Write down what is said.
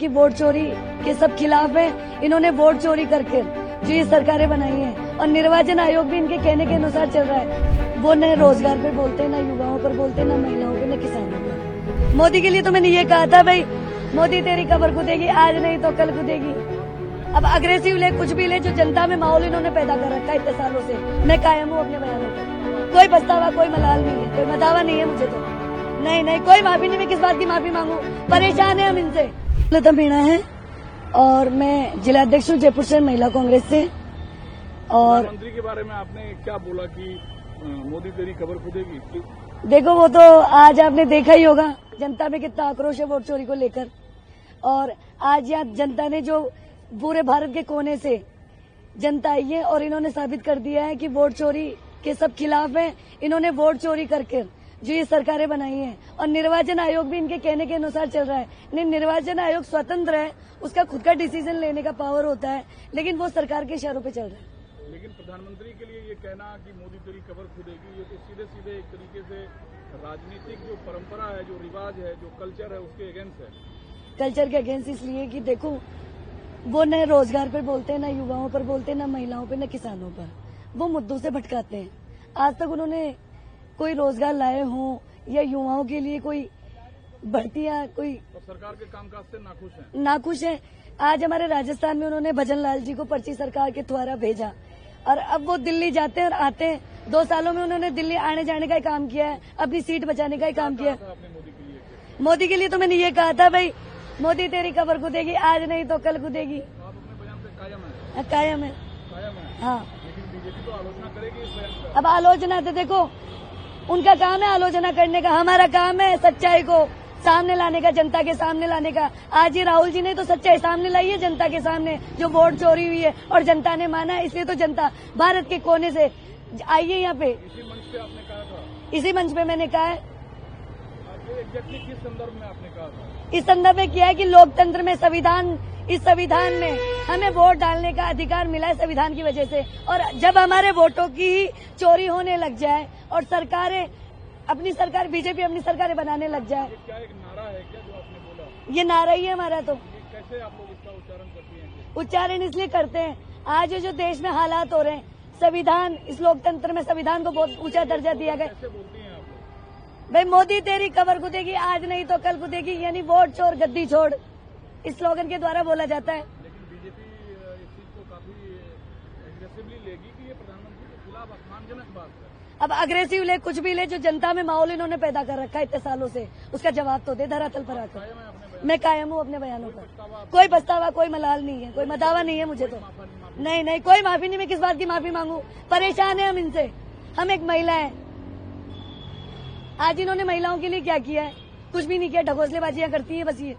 कि वोट चोरी के सब खिलाफ है। इन्होंने वोट चोरी करके जो ये सरकारें बनाई हैं और निर्वाचन आयोग भी इनके कहने के अनुसार चल रहा है। वो न रोजगार पर बोलते हैं, न युवाओं पर बोलते हैं, न महिलाओं पर, न किसानों पर। मोदी के लिए तो मैंने ये कहा था, भाई मोदी तेरी कबर खुदेगी, आज नहीं तो कल खुदेगी। अब अग्रेसिव ले, कुछ भी ले, जो जनता में माहौल इन्होंने पैदा कर रखा है इतने सालों से, मैं कायम हूँ अपने बयानों पर। कोई पछतावा, कोई मलाल नहीं है, कोई मदावा नहीं है मुझे तो। नहीं, कोई माफी नहीं। मैं किस बात की माफी मांगू? परेशान है हम इनसे। लता मीणा है और मैं जिला अध्यक्ष हूँ जयपुर शहर महिला कांग्रेस से। और प्रधानमंत्री के बारे में आपने क्या बोला कि मोदी तेरी खबर खुदेगी? देखो, वो तो आज आपने देखा ही होगा जनता में कितना आक्रोश है वोट चोरी को लेकर। और आज यहाँ जनता ने जो पूरे भारत के कोने से जनता आई है और इन्होंने साबित कर दिया है कि वोट चोरी के सब खिलाफ है। इन्होंने वोट चोरी करके जो ये सरकारें बनाई हैं और निर्वाचन आयोग भी इनके कहने के अनुसार चल रहा है। निर्वाचन आयोग स्वतंत्र है, उसका खुद का डिसीजन लेने का पावर होता है, लेकिन वो सरकार के इशारों पे चल रहा है। लेकिन प्रधानमंत्री के लिए ये कहना कि मोदी तेरी खबर खुदेगी, ये तो सीधे एक तरीके से राजनीतिक जो परंपरा है, जो रिवाज है, जो कल्चर है, उसके अगेंस्ट है। कल्चर के अगेंस्ट इसलिए कि देखो, वो न रोजगार पर बोलते हैं, न युवाओं पर बोलते हैं, न महिलाओं पर, न किसानों पर। वो मुद्दों से भटकाते हैं। आज तक उन्होंने कोई रोजगार लाए हों या युवाओं के लिए कोई भर्तियां, कोई तो सरकार के कामकाज से नाखुश है। आज हमारे राजस्थान में उन्होंने भजन लाल जी को पर्ची सरकार के द्वारा भेजा और अब वो दिल्ली जाते हैं और आते हैं। 2 सालों में उन्होंने दिल्ली आने जाने का ही काम किया है, अपनी सीट बचाने का ही काम किया है। मोदी के लिए तो मैंने ये कहा था, भाई मोदी तेरी खबर खुदेगी, आज नहीं तो कल खुदेगी। आप अपने बयान से कायम है? कायम है। हाँ, लेकिन बीजेपी तो आलोचना करेगी इस बयान का। अब आलोचना तो देखो, उनका काम है आलोचना करने का, हमारा काम है सच्चाई को सामने लाने का, जनता के सामने लाने का। आज ही राहुल जी ने तो सच्चाई सामने लाई है जनता के सामने, जो वोट चोरी हुई है और जनता ने माना है। इसलिए तो जनता भारत के कोने से आई है यहाँ पे। इसी मंच पे आपने कहा था? इसी मंच पे मैंने कहा है। एग्जैक्टली किस संदर्भ में आपने कहा था? इस संदर्भ में किया है कि लोकतंत्र में इस संविधान में हमें वोट डालने का अधिकार मिला है संविधान की वजह से। और जब हमारे वोटों की चोरी होने लग जाए और सरकारें बीजेपी अपनी सरकारें बनाने लग जाए। ये क्या एक नारा है क्या जो आपने बोला? ये नारा ही है हमारा। तो कैसे आप लोग इसका उच्चारण करती हैं? उच्चारण इसलिए करते हैं, आज जो देश में हालात हो रहे हैं, संविधान, इस लोकतंत्र में संविधान को बहुत ऊंचा दर्जा दिया गया। कैसे बोलती हैं आप लोग? भाई मोदी तेरी खबर खुदेगी, आज नहीं तो कल खुदेगी, यानी वोट चोर गद्दी छोड़, इस स्लोगन के द्वारा बोला जाता है। लेकिन बीजेपी इस चीज को काफी एग्रेसिवली लेगी कि ये प्रधानमंत्री के खिलाफ अपमानजनक बात है। अब अग्रेसिव ले, कुछ भी ले, जो जनता में माहौल इन्होंने पैदा कर रखा है इतने सालों से, उसका जवाब तो दे धरातल पर आकर। मैं कायम हूँ अपने बयानों पर। कोई पछतावा, कोई मलाल नहीं है, कोई मदावा नहीं है मुझे तो। नहीं, कोई माफी नहीं। मैं किस बात की माफी मांगू? परेशान है हम इनसे। हम एक महिला है। आज इन्होंने महिलाओं के लिए क्या किया है? कुछ भी नहीं किया, ढकोसलेबाजियां करती है बस ये।